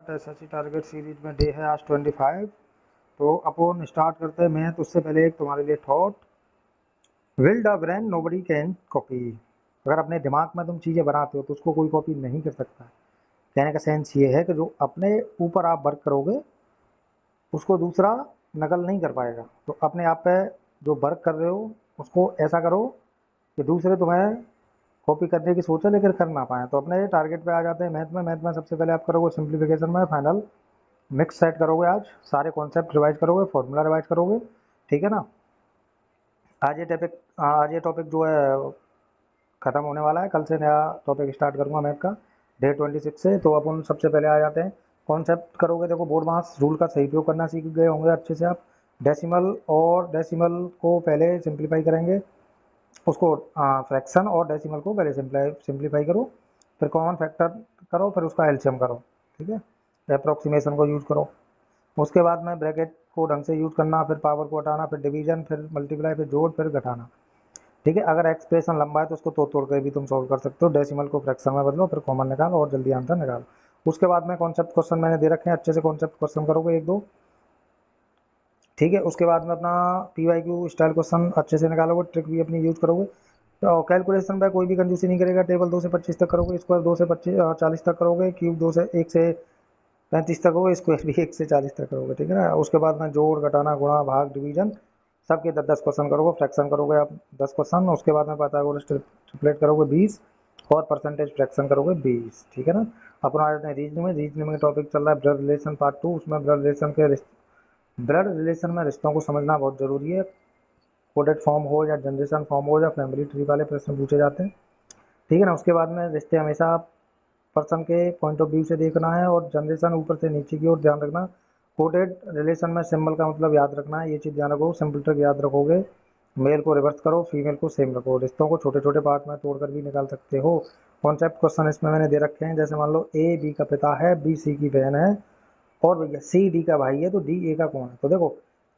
SSC target series में day है आज 25। तो अपन स्टार्ट करते हैं मैथ। उससे पहले एक तुम्हारे लिए thought, will the brain nobody can copy. अगर अपने दिमाग में तुम चीज़ें बनाते हो तो उसको कोई कॉपी नहीं कर सकता। कहने का सेंस ये है कि जो अपने ऊपर आप वर्क करोगे उसको दूसरा नकल नहीं कर पाएगा। तो अपने आप पे जो वर्क कर रहे हो उसको ऐसा करो कि दूसरे तुम्हें कॉपी करने की सोचे लेकिन कर ना पाए। तो अपने टारगेट पे आ जाते हैं मैथ में सबसे पहले आप करोगे सिंप्लीफिकेशन में फाइनल मिक्स सेट करोगे। आज सारे कॉन्सेप्ट रिवाइज करोगे, फॉर्मूला रिवाइज करोगे, ठीक है ना। आज ये टॉपिक जो है ख़त्म होने वाला है। कल से नया टॉपिक स्टार्ट करूँगा मैथ का डे 26 से। तो अपन सबसे पहले आ जाते हैं कॉन्सेप्ट करोगे। देखो, बोर्ड मास रूल का सही उपयोग करना सीख गए होंगे अच्छे से आप। डेसिमल को पहले सिंप्लीफाई करेंगे, उसको फ्रैक्शन और डेसिमल को पहले सिंप्लीफाई करो, फिर कॉमन फैक्टर करो, फिर उसका एलसीएम करो, ठीक है। अप्रोक्सीमेशन को यूज़ करो। उसके बाद में ब्रैकेट को ढंग से यूज़ करना, फिर पावर को हटाना, फिर डिवीजन, फिर मल्टीप्लाई, फिर जोड़, फिर घटाना, ठीक है। अगर एक्सप्रेशन लंबा है तो उसको तोड़ कर भी तुम सॉल्व कर सकते हो। डेसिमल को फ्रैक्शन में बदलो, फिर कॉमन निकालो और जल्दी आंसर निकालो। उसके बाद में कॉन्सेप्ट क्वेश्चन मैंने दे रखे हैं, अच्छे से कॉन्सेप्ट क्वेश्चन करोगे एक दो, ठीक है। उसके बाद में अपना PYQ स्टाइल क्वेश्चन अच्छे से निकालोगे, ट्रिक भी अपनी यूज करोगे। तो कैलकुलेशन में कोई भी कंजूसी नहीं करेगा। टेबल 2 से 25 तक करोगे, स्क्वायर 2 से 40 तक करोगे, क्यूब 2 से 1 से 35 तक होगा, स्क्वायर भी 1 से 40 तक करोगे, ठीक है ना। उसके बाद में जोड़, घटाना, गुणा, भाग, डिवीजन सबके 10-10 क्वेश्चन करोगे। फ्रैक्शन करोगे आप 10 क्वेश्चन। उसके बाद में पाइथागोरस ट्रिपलेट करोगे 20 और परसेंटेज फ्रैक्शन करोगे 20, ठीक है ना। अपना आ जाते हैं रीजनिंग में टॉपिक चल रहा है ब्लड रिलेशन पार्ट 2। उसमें ब्लड रिलेशन में रिश्तों को समझना बहुत जरूरी है। कोडेड फॉर्म हो या जनरेशन फॉर्म हो या फैमिली ट्री वाले प्रश्न पूछे जाते हैं, ठीक है ना। उसके बाद में रिश्ते हमेशा पर्सन के पॉइंट ऑफ व्यू से देखना है और जनरेशन ऊपर से नीचे की ओर ध्यान रखना। कोडेड रिलेशन में सिंबल का मतलब याद रखना है, ये चीज़ ध्यान रखो। सिंपल ट्रिक याद रखोगे, मेल को रिवर्स करो, फीमेल को सेम रखो। रिश्तों को छोटे छोटे पार्ट में तोड़कर भी निकाल सकते हो। कॉन्सेप्ट क्वेश्चन इसमें मैंने दे रखे हैं, जैसे मान लो A B का पिता है, B C की बहन है और भैया C D का भाई है, तो D A का कौन है। तो देखो,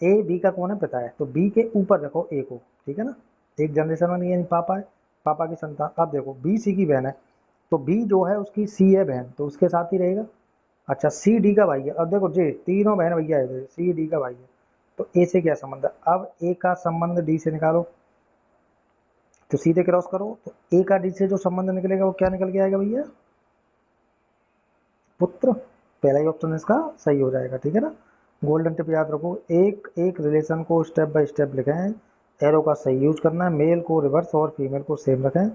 A B का कौन है, पिता है, तो B के ऊपर रखो A को, ठीक है ना। एक जनरेशन में नहीं है, पापा है, पापा की संतान। अब देखो B C की बहन है, तो बी जो है उसकी सी है बहन, तो उसके साथ ही रहेगा। अच्छा, सी डी का भाई है। अब देखो जे तीनों बहन भैया है, सी डी का भाई है, तो ए से क्या संबंध है। अब ए का संबंध डी से निकालो, तो सीधे क्रॉस करो, तो ए का डी से जो संबंध निकलेगा वो क्या निकल के आएगा भैया, पुत्र। पहला ही ऑप्शन इसका सही हो जाएगा, ठीक है ना। गोल्डन टिप याद रखो, एक एक रिलेशन को स्टेप बाय स्टेप लिखें, एरो का सही यूज करना है, मेल को रिवर्स और फीमेल को सेम रखें।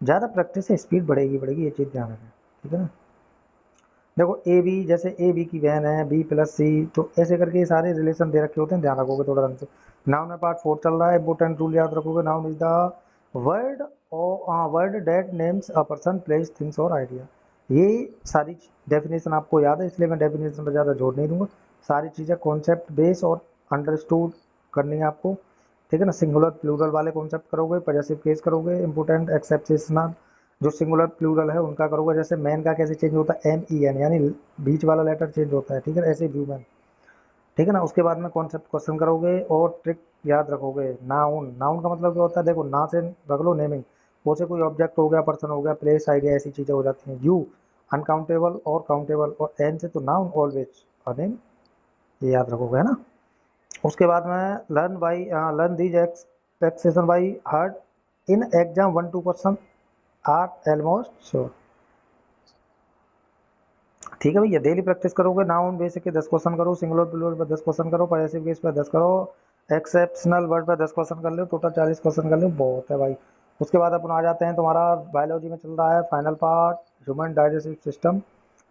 ज़्यादा प्रैक्टिस से स्पीड बढ़ेगी, ये चीज़ ध्यान रखें, ठीक है ना। देखो ए बी की बहन है, B+C, तो ऐसे करके ये सारे रिलेशन दे रखे होते हैं, ध्यान रखोगे थोड़ा ढंग से। नाउन में पार्ट 4 चल रहा है, इंपोर्टेंट रूल याद रखोगे। Noun is the word word that names a person, place, things और आइडिया। ये सारी डेफिनेशन आपको याद है, इसलिए मैं डेफिनेशन पर ज़्यादा जोर नहीं दूंगा। सारी चीज़ें कॉन्सेप्ट बेस और अंडरस्टूड करनी है आपको, ठीक है ना। सिंगुलर प्लूरल वाले कॉन्सेप्ट करोगे, पॉजेसिव केस करोगे, इंपोर्टेंट एक्सेप्शनल जो सिंगुलर प्लूरल है उनका करोगे। जैसे मैन का कैसे चेंज होता है, MEN, यानी बीच वाला लेटर चेंज होता है, ठीक है, ऐसे ह्यूमन, ठीक है ना। उसके बाद में कॉन्सेप्ट क्वेश्चन करोगे और ट्रिक याद रखोगे। नाउन, नाउन का मतलब क्या होता है, देखो ना से रख लो नेमिंग, वो से कोई ऑब्जेक्ट हो गया, पर्सन हो गया, प्लेस, आइडिया, ऐसी चीज़ें हो जाती हैं। यू अनकाउंटेबल और काउंटेबल, और एन से तो नाउन ऑलवेज और नेम, ये याद रखोगे, है ना। उसके बाद में learn these expression by heart in exam 1-2 question are almost sure, ठीक है भैया। डेली प्रैक्टिस करोगे। नाउन बेसिक के 10 क्वेश्चन करो, सिंगुलर प्लूरल पर 10 क्वेश्चन करो, पॉजेसिव केस पर 10 करो, एक्सेप्शनल वर्ड पर 10 क्वेश्चन कर लो, टोटल 40 क्वेश्चन कर लो, बहुत है भाई। उसके बाद अपन आ जाते हैं, तुम्हारा बायोलॉजी में चल रहा है final part, human digestive system.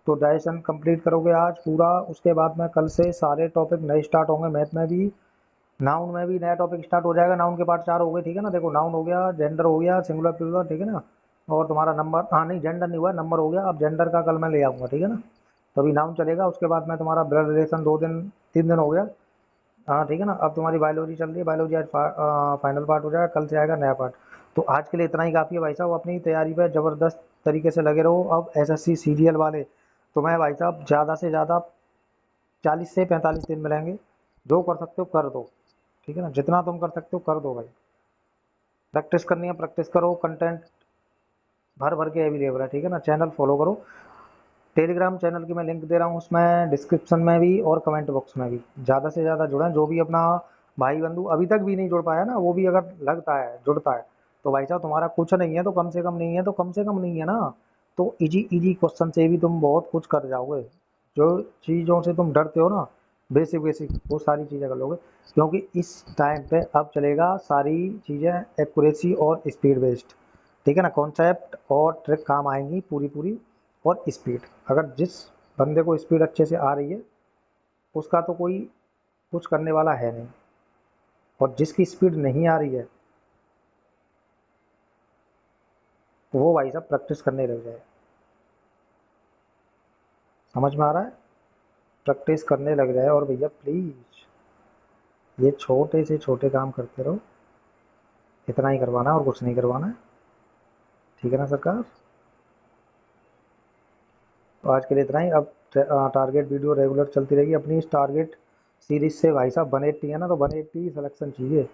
तो डाइजेशन कंप्लीट करोगे आज पूरा। उसके बाद में कल से सारे टॉपिक नए स्टार्ट होंगे, मैथ में भी, नाउन में भी नया टॉपिक स्टार्ट हो जाएगा। नाउन के पार्ट 4 हो गए, ठीक है ना। देखो, नाउन हो गया, जेंडर हो गया, सिंगुलर प्लूरल, ठीक है ना। और तुम्हारा नंबर, हाँ नहीं, जेंडर नहीं हुआ, नंबर हो गया। अब जेंडर का कल मैं ले आऊँगा, ठीक है ना। तो अभी नाउन चलेगा। उसके बाद में तुम्हारा ब्लड रिलेशन 2 दिन 3 दिन हो गया, हाँ ठीक है ना। अब तुम्हारी बायोलॉजी चल रही है, बायोलॉजी आज फाइनल पार्ट हो जाएगा, कल से आएगा नया पार्ट। तो आज के लिए इतना ही काफ़ी है भाई साहब। अपनी तैयारी पे ज़बरदस्त तरीके से लगे रहो। अब SSC सीरियल वाले तुम्हें भाई साहब ज़्यादा से ज़्यादा 40 से 45 दिन मिलेंगे। जो कर सकते हो कर दो, ठीक है ना। जितना तुम कर सकते हो कर दो भाई। प्रैक्टिस करनी है, प्रैक्टिस करो। कंटेंट भर भर के अवेलेबल है, ठीक है ना। चैनल फॉलो करो। टेलीग्राम चैनल की मैं लिंक दे रहा हूँ उसमें डिस्क्रिप्शन में भी और कमेंट बॉक्स में भी। ज़्यादा से ज़्यादा जुड़ें, जो भी अपना भाई बंधु अभी तक भी नहीं जुड़ पाया ना, वो भी अगर लगता है जुड़ता है तो भाई साहब तुम्हारा कुछ नहीं है तो कम से कम नहीं है तो कम से कम नहीं है ना। तो इजी इजी क्वेश्चन से भी तुम बहुत कुछ कर जाओगे। जो चीज़ों से तुम डरते हो ना, बेसिक बेसिक वो सारी चीज़ें कर लोगे। क्योंकि इस टाइम पे अब चलेगा सारी चीज़ें एक्यूरेसी और स्पीड बेस्ड। ठीक है ना, कॉन्सेप्ट और ट्रिक काम आएंगी पूरी पूरी। और स्पीड, अगर जिस बंदे को स्पीड अच्छे से आ रही है उसका तो कोई कुछ करने वाला है नहीं, और जिसकी स्पीड नहीं आ रही है वो भाई साहब प्रैक्टिस करने लग जाए। समझ में आ रहा है? प्रैक्टिस करने लग जाए। और भैया प्लीज़ ये छोटे से छोटे काम करते रहो, इतना ही करवाना है और कुछ नहीं करवाना है। ठीक है ना सरकार? तो आज के लिए इतना ही। अब टारगेट वीडियो रेगुलर चलती रहेगी अपनी। इस टारगेट सीरीज से भाई साहब 180 है ना, तो 180 सिलेक्शन चाहिए।